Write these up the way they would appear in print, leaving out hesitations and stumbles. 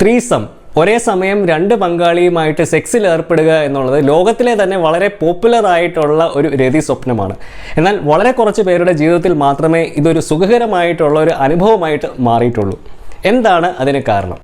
Threesome ഒരേ സമയം രണ്ട് പങ്കാളിയുമായിട്ട് സെക്സിൽ ഏർപ്പെടുക എന്നുള്ളത് ലോകത്തിലെ തന്നെ വളരെ പോപ്പുലർ ആയിട്ടുള്ള ഒരു രതി സ്വപ്നമാണ്. എന്നാൽ വളരെ കുറച്ച് പേരുടെ ജീവിതത്തിൽ മാത്രമേ ഇതൊരു സുഖകരമായിട്ടുള്ള ഒരു അനുഭവമായിട്ട് മാറിയിട്ടുള്ളൂ. എന്താണ് അതിന് കാരണം?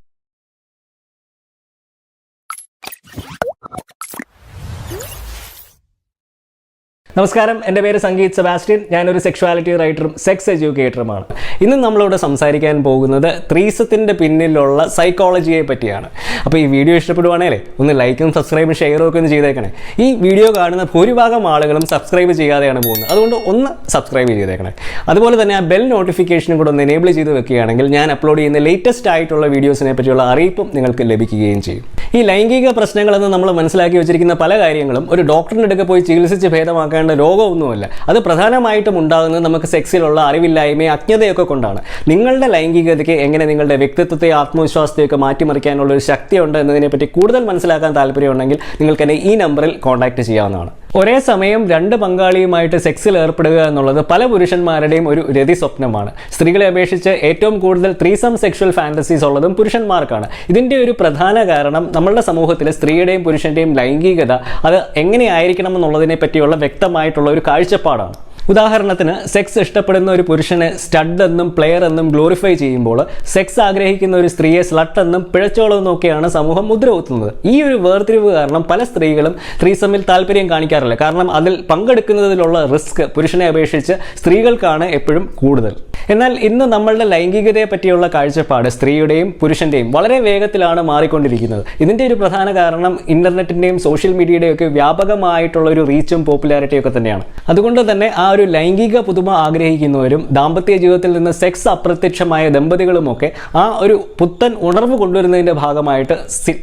നമസ്കാരം, എൻ്റെ പേര് സംഗീത് സെബാസ്റ്റ്യൻ. ഞാനൊരു സെക്ഷുവാലിറ്റി റൈറ്ററും സെക്സ് എഡ്യൂക്കേറ്ററുമാണ്. ഇന്ന് നമ്മളിവിടെ സംസാരിക്കാൻ പോകുന്നത് ത്രീസത്തിൻ്റെ പിന്നിലുള്ള സൈക്കോളജിയെ പറ്റിയാണ്. അപ്പോൾ ഈ വീഡിയോ ഇഷ്ടപ്പെടുവാണെങ്കിൽ ഒന്ന് ലൈക്കും സബ്സ്ക്രൈബും ഷെയറും ഒക്കെ ഒന്ന് ചെയ്തേക്കണേ. ഈ വീഡിയോ കാണുന്ന ഭൂരിഭാഗം ആളുകളും സബ്സ്ക്രൈബ് ചെയ്യാതെയാണ് പോകുന്നത്, അതുകൊണ്ട് ഒന്ന് സബ്സ്ക്രൈബ് ചെയ്തേക്കണേ. അതുപോലെ തന്നെ ആ ബെൽ നോട്ടിഫിക്കേഷനും കൂടെ ഒന്ന് എനേബിൾ ചെയ്ത് വെക്കുകയാണെങ്കിൽ ഞാൻ അപ്ലോഡ് ചെയ്യുന്ന ലേറ്റസ്റ്റ് ആയിട്ടുള്ള വീഡിയോസിനെ പറ്റിയുള്ള അറിയിപ്പും നിങ്ങൾക്ക് ലഭിക്കുകയും ചെയ്യും. ഈ ലൈംഗിക പ്രശ്നങ്ങളെന്ന് നമ്മൾ മനസ്സിലാക്കി വെച്ചിരിക്കുന്ന പല കാര്യങ്ങളും ഒരു ഡോക്ടറിൻ്റെ അടുക്ക പോയി ചികിത്സിച്ച് ഭേദമാക്കാൻ രോഗമൊന്നുമല്ല. അത് പ്രധാനമായിട്ടും ഉണ്ടാകുന്നത് നമുക്ക് സെക്സിലുള്ള അറിവില്ലായ്മയും അജ്ഞതയൊക്കെ കൊണ്ടാണ്. നിങ്ങളുടെ ലൈംഗികതയ്ക്ക് എങ്ങനെ നിങ്ങളുടെ വ്യക്തിത്വത്തെ ആത്മവിശ്വാസത്തെയൊക്കെ മാറ്റിമറിക്കാനുള്ള ഒരു ശക്തിയുണ്ട് എന്നതിനെപ്പറ്റി കൂടുതൽ മനസ്സിലാക്കാൻ താല്പര്യമുണ്ടെങ്കിൽ നിങ്ങൾക്ക് എന്നെ ഈ നമ്പറിൽ കോൺടാക്ട് ചെയ്യാവുന്നതാണ്. ഒരേ സമയം രണ്ട് പങ്കാളിയുമായിട്ട് സെക്സിൽ ഏർപ്പെടുക എന്നുള്ളത് പല പുരുഷന്മാരുടെയും ഒരു രതി സ്വപ്നമാണ്. സ്ത്രീകളെ അപേക്ഷിച്ച് ഏറ്റവും കൂടുതൽ ത്രീസം സെക്ഷൽ ഫാന്റസീസ് ഉള്ളതും പുരുഷന്മാർക്കാണ്. ഇതിൻ്റെ ഒരു പ്രധാന കാരണം നമ്മളുടെ സമൂഹത്തിൽ സ്ത്രീയുടെയും പുരുഷൻ്റെയും ലൈംഗികത അത് എങ്ങനെയായിരിക്കണം എന്നുള്ളതിനെ പറ്റിയുള്ള വ്യക്തമായിട്ടുള്ള ഒരു കാഴ്ചപ്പാടാണ്. ഉദാഹരണത്തിന്, സെക്സ് ഇഷ്ടപ്പെടുന്ന ഒരു പുരുഷനെ സ്റ്റഡ് എന്നും പ്ലെയർ എന്നും ഗ്ലോറിഫൈ ചെയ്യുമ്പോൾ സെക്സ് ആഗ്രഹിക്കുന്ന ഒരു സ്ത്രീയെ സ്ലട്ട് എന്നും പിഴച്ചോളെന്നും ഒക്കെയാണ് സമൂഹം മുദ്രകുത്തുന്നത്. ഈ ഒരു വേർതിരിവ് കാരണം പല സ്ത്രീകളും ത്രീസമിൽ താല്പര്യം കാണിക്കാറില്ല. കാരണം അതിൽ പങ്കെടുക്കുന്നതിലുള്ള റിസ്ക് പുരുഷനെ അപേക്ഷിച്ച് സ്ത്രീകൾക്കാണ് എപ്പോഴും കൂടുതൽ. എന്നാൽ ഇന്ന് നമ്മളുടെ ലൈംഗികതയെ പറ്റിയുള്ള കാഴ്ചപ്പാട് സ്ത്രീയുടെയും പുരുഷൻ്റെയും വളരെ വേഗത്തിലാണ് മാറിക്കൊണ്ടിരിക്കുന്നത്. ഇതിൻ്റെ ഒരു പ്രധാന കാരണം ഇൻ്റർനെറ്റിൻ്റെയും സോഷ്യൽ മീഡിയയുടെയും ഒക്കെ വ്യാപകമായിട്ടുള്ള ഒരു റീച്ചും പോപ്പുലാരിറ്റിയും ഒക്കെ തന്നെയാണ്. അതുകൊണ്ട് തന്നെ ആ ഒരു ലൈംഗിക പുതുമ ആഗ്രഹിക്കുന്നവരും ദാമ്പത്യ ജീവിതത്തിൽ നിന്ന് സെക്സ് അപ്രത്യക്ഷമായ ദമ്പതികളുമൊക്കെ ആ ഒരു പുത്തൻ ഉണർവ് കൊണ്ടുവരുന്നതിൻ്റെ ഭാഗമായിട്ട്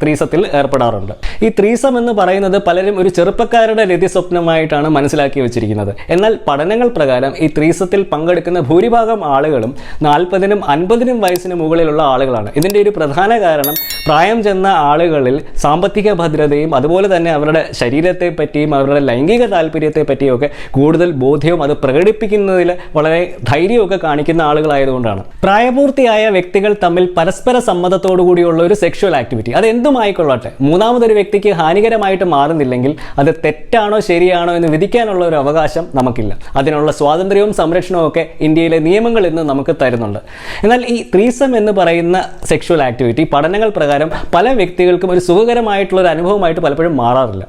ത്രീസത്തിൽ ഏർപ്പെടാറുണ്ട്. ഈ ത്രീസം എന്ന് പറയുന്നത് പലരും ഒരു ചെറുപ്പക്കാരുടെ രതി സ്വപ്നമായിട്ടാണ് മനസ്സിലാക്കി വെച്ചിരിക്കുന്നത്. എന്നാൽ പഠനങ്ങൾ പ്രകാരം ഈ ത്രീസത്തിൽ പങ്കെടുക്കുന്ന ഭൂരിഭാഗം ആളുകളും 40-നും 50-നും വയസ്സിന് മുകളിലുള്ള ആളുകളാണ്. ഇതിൻ്റെ ഒരു പ്രധാന കാരണം പ്രായം ചെന്ന ആളുകളിൽ സാമ്പത്തിക ഭദ്രതയും അതുപോലെ തന്നെ അവരുടെ ശരീരത്തെ പറ്റിയും അവരുടെ ലൈംഗിക താല്പര്യത്തെ പറ്റിയും ഒക്കെ കൂടുതൽ ബോധ്യവും അത് പ്രകടിപ്പിക്കുന്നതിൽ വളരെ ധൈര്യമൊക്കെ കാണിക്കുന്ന ആളുകളായതുകൊണ്ടാണ്. പ്രായപൂർത്തിയായ വ്യക്തികൾ തമ്മിൽ പരസ്പര സമ്മതത്തോടു കൂടിയുള്ള ഒരു സെക്ഷുവൽ ആക്ടിവിറ്റി അത് എന്തുമായിക്കൊള്ളട്ടെ മൂന്നാമതൊരു വ്യക്തിക്ക് ഹാനികരമായിട്ട് മാറുന്നില്ലെങ്കിൽ അത് തെറ്റാണോ ശരിയാണോ എന്ന് വിധിക്കാനുള്ള ഒരു അവകാശം നമുക്കില്ല. അതിനുള്ള സ്വാതന്ത്ര്യവും സംരക്ഷണവും ഒക്കെ ഇന്ത്യയിലെ നിയമങ്ങൾ ഇന്ന് നമുക്ക് തരുന്നുണ്ട്. എന്നാൽ ഈ ത്രീസം എന്ന് പറയുന്ന സെക്ഷുവൽ ആക്ടിവിറ്റി പഠനങ്ങൾ പ്രകാരം പല വ്യക്തികൾക്കും ഒരു സുഖകരമായിട്ടുള്ള ഒരു അനുഭവമായിട്ട് പലപ്പോഴും മാറാറില്ല.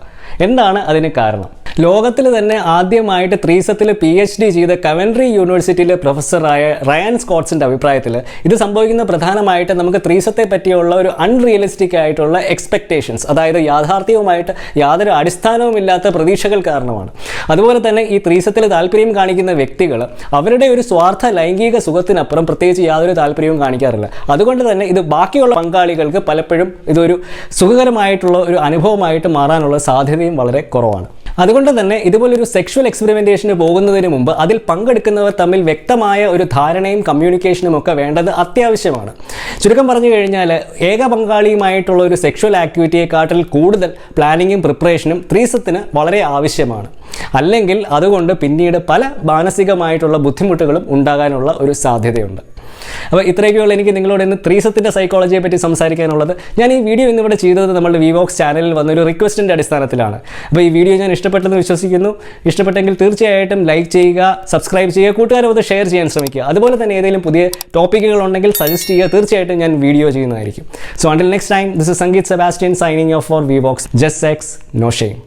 എന്താണ് അതിന് കാരണം? ലോകത്തിൽ തന്നെ ആദ്യമായിട്ട് ത്രീസത്തിൽ PhD ചെയ്ത കവൻട്രി യൂണിവേഴ്സിറ്റിയിലെ പ്രൊഫസറായ റയാൻ സ്കോട്ട്സിൻ്റെ അഭിപ്രായത്തിൽ ഇത് സംഭവിക്കുന്ന പ്രധാനമായിട്ട് നമുക്ക് ത്രീസത്തെ പറ്റിയുള്ള ഒരു അൺറിയലിസ്റ്റിക് ആയിട്ടുള്ള എക്സ്പെക്റ്റേഷൻസ്, അതായത് യാഥാർത്ഥ്യവുമായിട്ട് യാതൊരു അടിസ്ഥാനവുമില്ലാത്ത പ്രതീക്ഷകൾ കാരണമാണ്. അതുപോലെ തന്നെ ഈ ത്രീസത്തിൽ താല്പര്യം കാണിക്കുന്ന വ്യക്തികൾ അവരുടെ ഒരു സ്വാർത്ഥ ലൈംഗിക സുഖത്തിനപ്പുറം പ്രത്യേകിച്ച് യാതൊരു താല്പര്യവും കാണിക്കാറില്ല. അതുകൊണ്ട് തന്നെ ഇത് ബാക്കിയുള്ള പങ്കാളികൾക്ക് പലപ്പോഴും ഇതൊരു സുഖകരമായിട്ടുള്ള ഒരു അനുഭവമായിട്ട് മാറാനുള്ള സാധ്യതയും വളരെ കുറവാണ്. അതുകൊണ്ട് തന്നെ ഇതുപോലൊരു സെക്ഷുവൽ എക്സ്പെരിമെൻറ്റേഷന് പോകുന്നതിന് മുമ്പ് അതിൽ പങ്കെടുക്കുന്നവർ തമ്മിൽ വ്യക്തമായ ഒരു ധാരണയും കമ്മ്യൂണിക്കേഷനും ഒക്കെ വേണ്ടത് അത്യാവശ്യമാണ്. ചുരുക്കം പറഞ്ഞു കഴിഞ്ഞാൽ ഏക പങ്കാളിയുമായിട്ടുള്ള ഒരു സെക്ഷുവൽ ആക്ടിവിറ്റിയെക്കാട്ടിൽ കൂടുതൽ പ്ലാനിങ്ങും പ്രിപ്പറേഷനും ത്രീസത്തിന് വളരെ ആവശ്യമാണ്. അല്ലെങ്കിൽ അതുകൊണ്ട് പിന്നീട് പല മാനസികമായിട്ടുള്ള ബുദ്ധിമുട്ടുകളും ഉണ്ടാകാനുള്ള ഒരു സാധ്യതയുണ്ട്. അപ്പോൾ ഇത്രയൊക്കെയുള്ള എനിക്ക് നിങ്ങളോട് ഇന്ന് ത്രീസത്തിൻ്റെ സൈക്കോളജിയെ പറ്റി സംസാരിക്കാനുള്ളത്. ഞാൻ ഈ വീഡിയോ ഇന്നിവിടെ ചെയ്തത് നമ്മുടെ വിവോക്സ് ചാനലിൽ വന്നൊരു റിക്വസ്റ്റിൻ്റെ അടിസ്ഥാനത്തിലാണ്. അപ്പോൾ ഈ വീഡിയോ ഞാൻ ഇഷ്ടപ്പെട്ടെന്ന് വിശ്വസിക്കുന്നു. ഇഷ്ടപ്പെട്ടെങ്കിൽ തീർച്ചയായിട്ടും ലൈക്ക് ചെയ്യുക, സബ്സ്ക്രൈബ് ചെയ്യുക, കൂട്ടുകാരും അത് ഷെയർ ചെയ്യാൻ ശ്രമിക്കുക. അതുപോലെ തന്നെ ഏതെങ്കിലും പുതിയ ടോപ്പിക്കുകൾ ഉണ്ടെങ്കിൽ സജസ്റ്റ് ചെയ്യുക. തീർച്ചയായിട്ടും ഞാൻ വീഡിയോ ചെയ്യുന്നതായിരിക്കും. So until next time, this is Sangeeth Sebastian signing off for Vivox. Just sex, no shame.